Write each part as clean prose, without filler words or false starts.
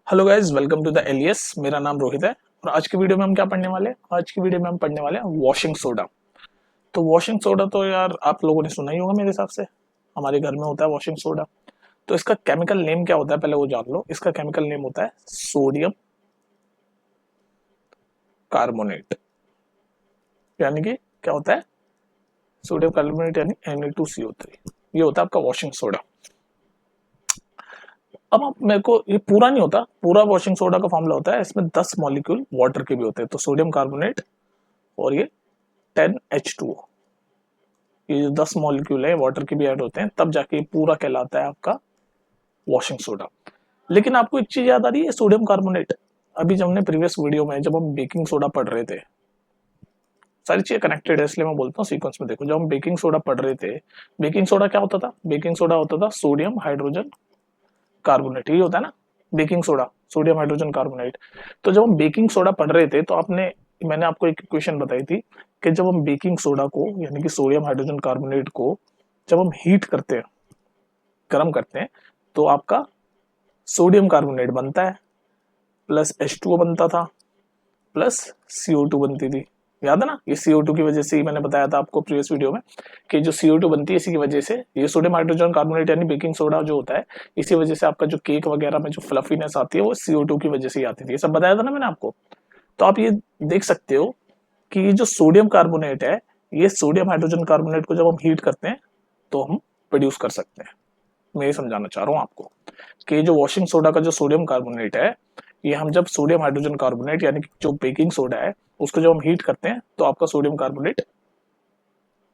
Hello guys, welcome to the एलियस। मेरा नाम रोहित है और आज की वीडियो में हम क्या पढ़ने वाले हैं? आज की वीडियो में हम पढ़ने वाले हैं वॉशिंग सोडा। तो वॉशिंग सोडा तो यार आप लोगों ने सुना ही होगा मेरे हिसाब से। हमारे घर में होता है वॉशिंग सोडा। तो इसका केमिकल नेम क्या होता है पहले वो जान लो। इसका केमिकल नेम होता है सोडियम कार्बोनेट। यानी कि क्या होता है? सोडियम कार्बोनेट यानी Na2CO3। ये होता है आपका वॉशिंग सोडा। अब आप मेरे को ये पूरा नहीं होता, पूरा वॉशिंग सोडा का फॉर्मूला होता है, इसमें 10 मॉलिक्यूल वाटर के भी होते हैं। तो सोडियम कार्बोनेट और ये 10H2O, ये जो 10 मॉलिक्यूल है वाटर के भी ऐड होते हैं, तब जाके ये पूरा कहलाता है आपका वॉशिंग सोडा। लेकिन आपको एक चीज याद आ रही है, सोडियम कार्बोनेट। अभी जब हमने प्रीवियस वीडियो में जब हम बेकिंग सोडा पढ़ रहे थे, सारी चीजें कनेक्टेड है इसलिए मैं बोलता हूँ सीक्वेंस में देखो। जब हम बेकिंग सोडा पढ़ रहे थे, बेकिंग सोडा क्या होता था? बेकिंग सोडा होता था सोडियम हाइड्रोजन कार्बोनेट, ये होता है ना baking soda, sodium hydrogen carbonate. तो जब हम बेकिंग सोडा पढ़ रहे थे तो आपने मैंने आपको एक इक्वेशन बताई थी कि जब हम बेकिंग सोडा को यानी कि सोडियम हाइड्रोजन कार्बोनेट को जब हम हीट करते हैं, गर्म करते हैं, तो आपका सोडियम कार्बोनेट बनता है, प्लस H2O बनता था, प्लस CO2 बनती थी। याद है ना? ये CO2 की वजह से ही मैंने बताया था आपको प्रीवियस वीडियो में कि जो CO2 बनती है इसी की वजह से, ये सोडियम हाइड्रोजन कार्बोनेट यानी बेकिंग सोडा जो होता है, इसी वजह से आपका जो केक वगैरह में जो फ्लफीनेस आती है वो CO2 की वजह से ही आती थी। ये सब बताया था ना मैंने आपको। तो आप ये देख सकते हो कि ये जो सोडियम कार्बोनेट है, ये सोडियम हाइड्रोजन कार्बोनेट को जब हम हीट करते हैं तो हम प्रोड्यूस कर सकते हैं। मैं ये समझाना चाह रहा हूँ आपको कि जो वॉशिंग सोडा का जो सोडियम कार्बोनेट है, ये हम जब सोडियम हाइड्रोजन कार्बोनेट यानी कि जो बेकिंग सोडा है उसको जब हम हीट करते हैं तो आपका सोडियम कार्बोनेट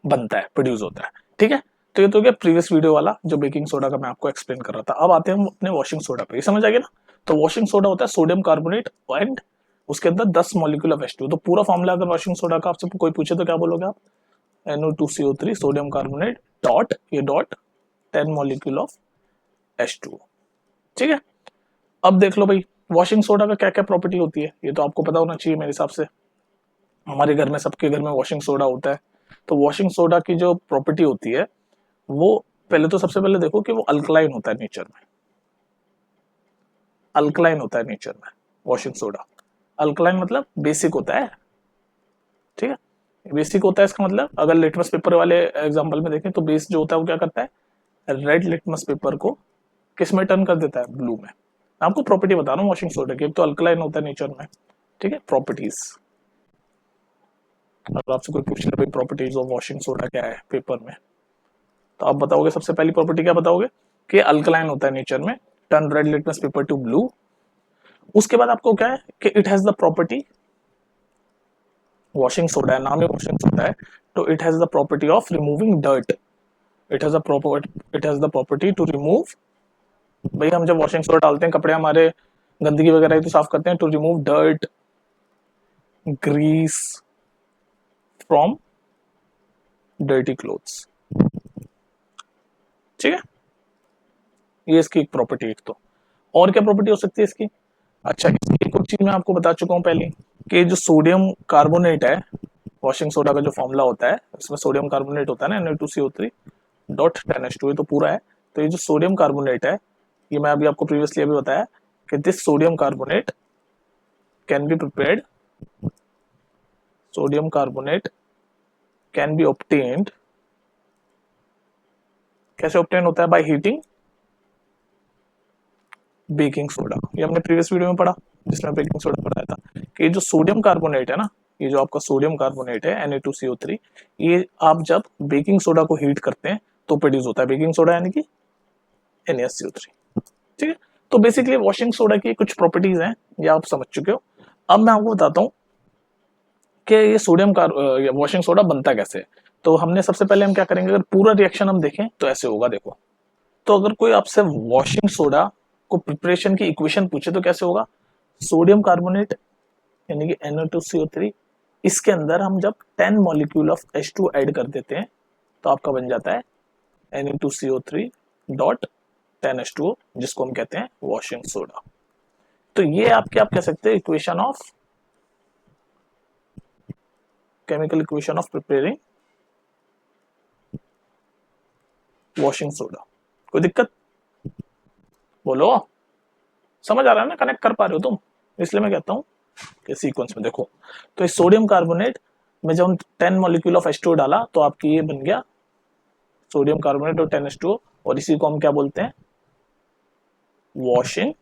बनता है, प्रोड्यूस होता है। ठीक है? तो ये तो गया प्रीवियस वीडियो वाला जो बेकिंग सोडा का मैं आपको एक्सप्लेन कर रहा था। अब आते हैं हम अपने वॉशिंग सोडा पे। ये समझ आ गया ना? तो वॉशिंग सोडा होता है सोडियम कार्बोनेट एंड उसके अंदर 10 मॉलिक्यूल ऑफ H2। तो पूरा फॉर्मूला अगर वॉशिंग सोडा का आपसे कोई पूछे तो क्या बोलोगे आप? NO2CO3 सोडियम कार्बोनेट डॉट ये डॉट 10 मॉलिक्यूल ऑफ H2। ठीक है? अब देख लो भाई, वॉशिंग सोडा का क्या क्या प्रॉपर्टी होती है, ये तो आपको पता होना चाहिए मेरे हिसाब से। हमारे घर में, सबके घर में वॉशिंग सोडा होता है। तो वॉशिंग सोडा की जो प्रॉपर्टी होती है वो, पहले तो सबसे पहले देखो कि वो अल्कलाइन होता है नेचर में। अल्कलाइन होता है नेचर में वॉशिंग सोडा। अल्कलाइन मतलब बेसिक होता है। ठीक है? बेसिक होता है इसका मतलब, अगर लिटमस पेपर वाले एग्जांपल में देखें तो बेस जो होता है वो क्या करता है? रेड लिटमस पेपर को किस में टर्न कर देता है? ब्लू में। मैं आपको प्रॉपर्टी बता रहा हूँ वॉशिंग सोडा की। एक तो अल्कलाइन होता है नेचर में। ठीक है? प्रॉपर्टीज, अगर आपसे कोई पूछ ले भाई प्रॉपर्टीज ऑफ वॉशिंग सोडा क्या है पेपर में, तो आप बताओगे सबसे पहली प्रॉपर्टी क्या बताओगे? कि अल्कलाइन होता है नेचर में, turn red litmus paper to blue. उसके बाद आपको क्या है कि it has the property, washing soda है, नाम ही वॉशिंग सोडा है, तो it has the property of removing dirt. It has it has the property to remove, भाई हम जब वॉशिंग सोडा डालते हैं कपड़े हमारे गंदगी वगैरह तो साफ करते हैं, to remove dirt grease from dirty clothes. ठीक है? ये इसकी एक प्रॉपर्टी। एक तो और क्या प्रॉपर्टी हो सकती है इसकी? अच्छा, इसकी एक और चीज मैं आपको बता चुका हूँ पहले कि जो सोडियम कार्बोनेट है, वॉशिंग सोडा का जो फॉर्मूला होता है उसमें सोडियम कार्बोनेट होता है ना, Na2CO3 डॉट 10H2। ये तो पूरा है। तो ये जो सोडियम कार्बोनेट है, ये मैं अभी आपको प्रीवियसली अभी बताया कि this sodium carbonate can be prepared, sodium carbonate can be obtained, कैसे ऑब्टेन होता है? By heating baking soda. ये हमने प्रीवियस वीडियो में पढ़ा जिसमें बेकिंग सोडा पढ़ाया था कि जो सोडियम कार्बोनेट है ना, ये जो आपका सोडियम कार्बोनेट है Na2CO3, ये आप जब बेकिंग सोडा को हीट करते हैं तो प्रोड्यूस होता है बेकिंग सोडा यानी कि NaSCO3। ठीक है? तो बेसिकली वॉशिंग सोडा की कुछ प्रॉपर्टीज हैं, ये आप समझ चुके हो। अब मैं आपको बताता हूँ कि ये सोडियम का वॉशिंग सोडा बनता कैसे है। तो हमने सबसे पहले हम क्या करेंगे, अगर पूरा रिएक्शन हम देखें तो ऐसे होगा देखो। तो अगर कोई आपसे वॉशिंग सोडा को प्रिपरेशन की इक्वेशन पूछे तो कैसे होगा? सोडियम कार्बोनेट यानी कि Na2CO3, इसके अंदर हम जब 10 मॉलिक्यूल ऑफ H2 ऐड कर देते हैं तो आपका बन जाता है Na2CO3 डॉट 10H2O, जिसको हम कहते हैं वॉशिंग सोडा। तो ये आपके आप कह सकते हैं equation of, chemical equation of preparing washing soda. कोई दिक्कत? बोलो। समझ आ रहा है ना, कनेक्ट कर पा रहे हो तुम, इसलिए मैं कहता हूँ कि सीक्वेंस में देखो। तो इस सोडियम कार्बोनेट में जब हम 10 मॉलिक्यूल ऑफ H2O डाला तो आपकी ये बन गया सोडियम कार्बोनेट और 10H2O, और इसी को हम क्या बोलते हैं, वॉशिंग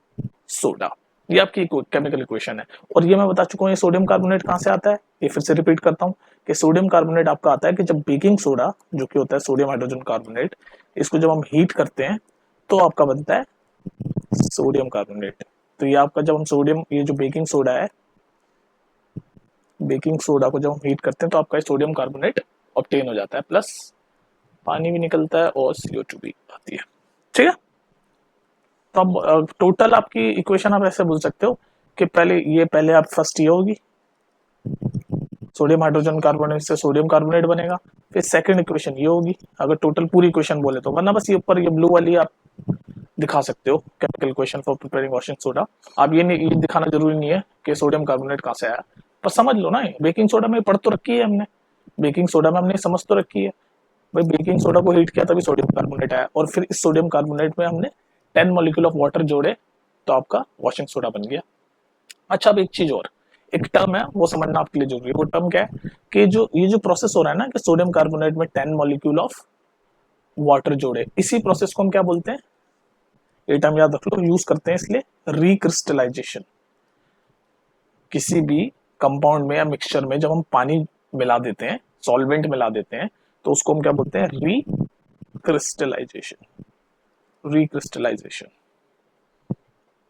सोडा। ये आपकी केमिकल इक्वेशन है। और ये मैं बता चुका हूँ ये सोडियम कार्बोनेट कहाँ से आता है, ये फिर से रिपीट करता हूँ कि सोडियम कार्बोनेट आपका आता है कि जब बेकिंग सोडा जो कि होता है सोडियम हाइड्रोजन कार्बोनेट, इसको जब हम हीट करते हैं तो आपका बनता है सोडियम कार्बोनेट। तो ये आपका जब हम सोडियम, ये जो बेकिंग सोडा है, बेकिंग सोडा को जब हम हीट करते हैं तो आपका सोडियम कार्बोनेट ऑब्टेन हो जाता है, प्लस पानी भी निकलता है और CO2 भी आती है। ठीक है, तो अब टोटल आपकी इक्वेशन आप ऐसे बोल सकते हो कि पहले आप फर्स्ट ये होगी, सोडियम हाइड्रोजन कार्बोनेट से सोडियम कार्बोनेट बनेगा, फिर सेकंड इक्वेशन ये होगी अगर टोटल पूरी इक्वेशन बोले तो, वरना बस ये ऊपर ये ब्लू वाली आप दिखा सकते हो chemical equation for preparing washing soda. आप ये नहीं, ये दिखाना जरूरी नहीं है कि सोडियम कार्बोनेट कहाँ से आया, पर समझ लो ना, बेकिंग सोडा में पढ़ तो रखी है हमने, बेकिंग सोडा में हमने समझ तो रखी है भाई, बेकिंग सोडा को हीट किया तभी सोडियम कार्बोनेट आया, और फिर इस सोडियम कार्बोनेट में हमने 10 मॉलिक्यूल ऑफ वाटर जोड़े तो आपका वॉशिंग सोडा बन गया। अच्छा, अब एक चीज और, एक टर्म है वो समझना आपके लिए जरूरी है। वो टर्म क्या है कि जो ये जो प्रोसेस हो रहा है ना कि सोडियम कार्बोनेट में 10 मॉलिक्यूल ऑफ वाटर जोड़े, इसी प्रोसेस को हम क्या बोलते हैं, ये टर्म याद रख लो, यूज करते हैं इसलिए, रिक्रिस्टलाइजेशन। किसी भी कंपाउंड में या मिक्सचर में जब हम पानी मिला देते हैं, सॉल्वेंट मिला देते हैं, तो उसको हम क्या बोलते हैं, रिक्रिस्टलाइजेशन। रिक्रिस्टलाइजेशन,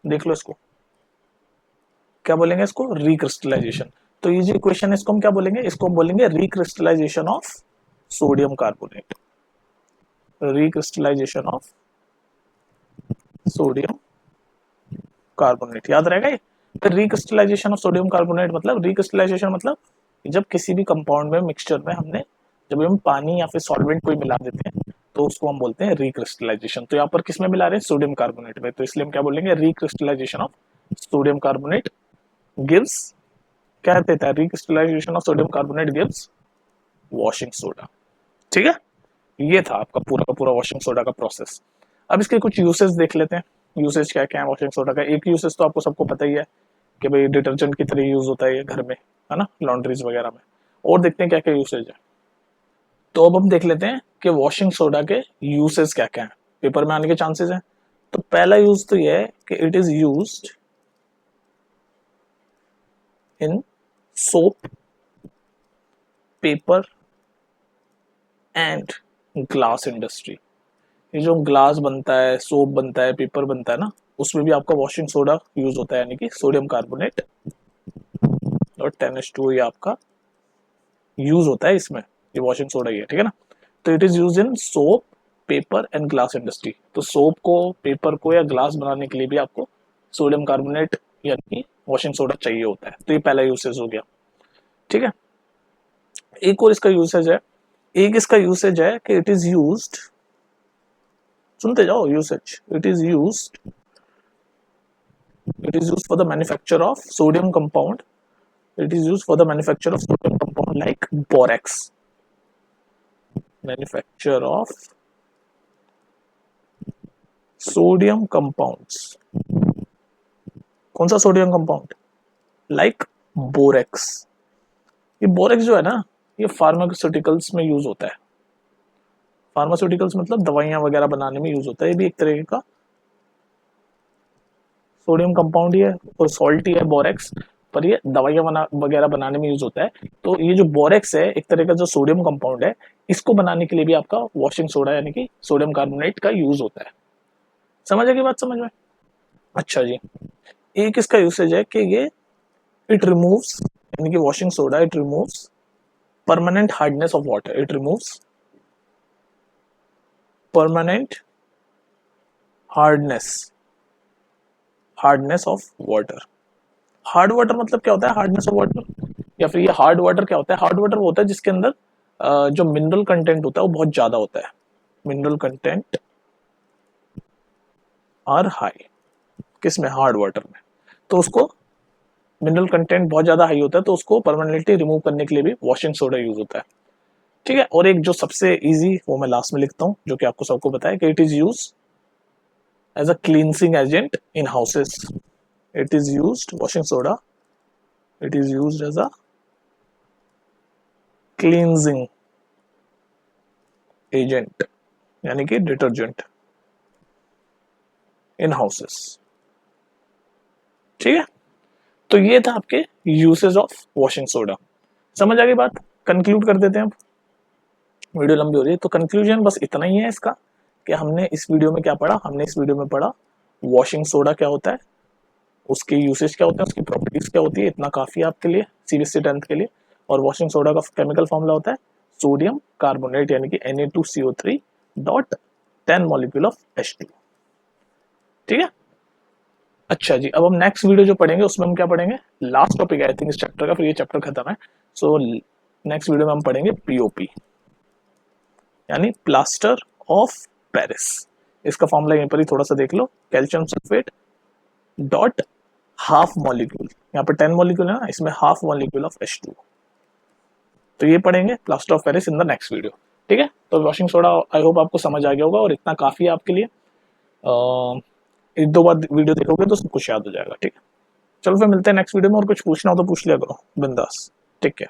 देख लो इसको क्या बोलेंगे, इसको रिक्रिस्टलाइजेशन। तो ये जो इक्वेशन है इसको हम क्या बोलेंगे, इसको हम बोलेंगे recrystallisation of sodium carbonate. Recrystallisation of sodium carbonate, याद रहेगा ये। रिक्रिस्टलाइजेशन ऑफ सोडियम कार्बोनेट मतलब, रिक्रिस्टलाइजेशन मतलब जब किसी भी कंपाउंड में, मिक्सचर में हमने जब हम पानी या फिर सॉल्वेंट कोई मिला देते हैं तो उसको हम बोलते हैं रिक्रिस्टलाइजेशन। तो यहाँ पर किस में मिला रहे हैं, सोडियम कार्बोनेट में, तो इसलिए हम क्या बोलेंगे, recrystallisation of sodium carbonate gives, क्या देता है, recrystallisation of sodium carbonate gives washing soda. ठीक है, ये था आपका पूरा का पूरा वॉशिंग सोडा का प्रोसेस। अब इसके कुछ यूसेज देख लेते हैं, यूसेज क्या क्या है वॉशिंग सोडा का। एक यूसेज तो आपको सबको पता ही है कि भाई डिटर्जेंट की तरह यूज होता है ये घर में, है ना, लॉन्ड्रीज वगैरह में। और देखते हैं क्या क्या यूसेज है। तो अब हम देख लेते हैं कि वॉशिंग सोडा के यूसेज क्या क्या है, पेपर में आने के चांसेस हैं। तो पहला यूज तो ये है कि it is used in soap, paper and glass industry. ये जो ग्लास बनता है, सोप बनता है, पेपर बनता है ना, उसमें भी आपका वॉशिंग सोडा यूज होता है, यानी कि सोडियम कार्बोनेट और 10H2O ये आपका यूज होता है इसमें, ये वॉशिंग सोडा ही है, ठीक है ना। तो it is use in soap, paper and glass industry. तो सोप को, पेपर को या ग्लास बनाने के लिए भी आपको सोडियम कार्बोनेट यानी कि वॉशिंग सोडा चाहिए होता है। तो ये पहला यूसेज हो गया, ठीक है। एक और इसका यूसेज है, एक इसका यूसेज है कि इट इज यूज्ड, सुनते जाओ usage, it is used for the manufacture of sodium compound, it is used for the manufacture of sodium compound like borax, manufacture of sodium compounds, कौन सा सोडियम कंपाउंड, लाइक बोरेक्स। ये borax जो है ना, ये pharmaceuticals में use होता है। फार्मास्यूटिकल्स मतलब दवाइयां वगैरह बनाने में यूज होता है। ये भी एक तरह का सोडियम कंपाउंड ही है और सॉल्ट ही है बोरेक्स, पर ये दवाइयां वगैरह बनाने में यूज होता है। तो ये जो बोरेक्स है एक तरह का जो सोडियम कंपाउंड है, इसको बनाने के लिए भी आपका वॉशिंग सोडा यानी कि सोडियम कार्बोनेट का यूज होता है। समझ आएगी बात, समझ में। अच्छा जी, एक इसका यूसेज है कि ये इट रिमूव्स, यानी कि washing soda it removes permanent hardness of water, it removes permanent hardness of water. Hard water मतलब क्या होता है, हार्डनेस ऑफ वाटर, या फिर ये हार्ड वाटर क्या होता है, हार्ड वाटर वो होता है जिसके अंदर जो मिनरल कंटेंट होता है वो बहुत ज्यादा होता है, मिनरल कंटेंट आर हाई, किसमें, हार्ड वाटर में। तो उसको मिनरल कंटेंट बहुत ज्यादा हाई होता है, तो उसको परमानेंटली रिमूव करने के लिए भी वॉशिंग सोडा यूज होता है, ठीक है। और एक जो सबसे इजी, वो मैं लास्ट में लिखता हूँ, जो कि आपको सबको पता है कि it is use as a cleansing agent in houses, it is used, washing soda, it is used as a cleansing agent, यानी कि डिटर्जेंट इन हाउसेस। ठीक है, तो ये था आपके यूसेज ऑफ वॉशिंग सोडा। समझ आ गई बात? कंक्लूड कर देते हैं अब, वीडियो लंबी हो रही है। तो कंक्लूजन बस इतना ही है इसका कि हमने इस वीडियो में क्या पढ़ा, हमने इस वीडियो में पढ़ा वॉशिंग सोडा क्या होता है, उसके यूसेज क्या होते हैं, उसकी प्रॉपर्टीज क्या होती है, इतना काफी है आपके लिए सीबीएसई 10th के लिए। और वॉशिंग सोडा का केमिकल फॉर्मूला होता है सोडियम कार्बोनेट, यानी कि Na2CO3 dot 10 molecule of H2। ठीक है, अच्छा जी, अब हम नेक्स्ट वीडियो जो पढ़ेंगे उसमें हम क्या पढ़ेंगे, लास्ट टॉपिक आई थिंक इस चैप्टर का, फिर ये चैप्टर खत्म है। सो नेक्स्ट वीडियो में हम पढ़ेंगे पीओपी, यानी प्लास्टर ऑफ पेरिस। इसका फॉर्मूला यहीं पर ही थोड़ा सा देख लो, calcium sulphate dot half molecule, यहाँ पर 10 मॉलिक्यूल है ना, इसमें हाफ मॉलिक्यूल ऑफ H2। तो ये पढ़ेंगे plaster of Paris in the next video. ठीक है, तो वॉशिंग सोडा आई होप आपको समझ आ गया होगा, और इतना काफी है आपके लिए। एक दो बार वीडियो देखोगे तो सब कुछ याद हो जाएगा। ठीक है, चलो फिर मिलते हैं नेक्स्ट वीडियो में, और कुछ पूछना हो तो पूछ लिया करो बिंदास। ठीक है।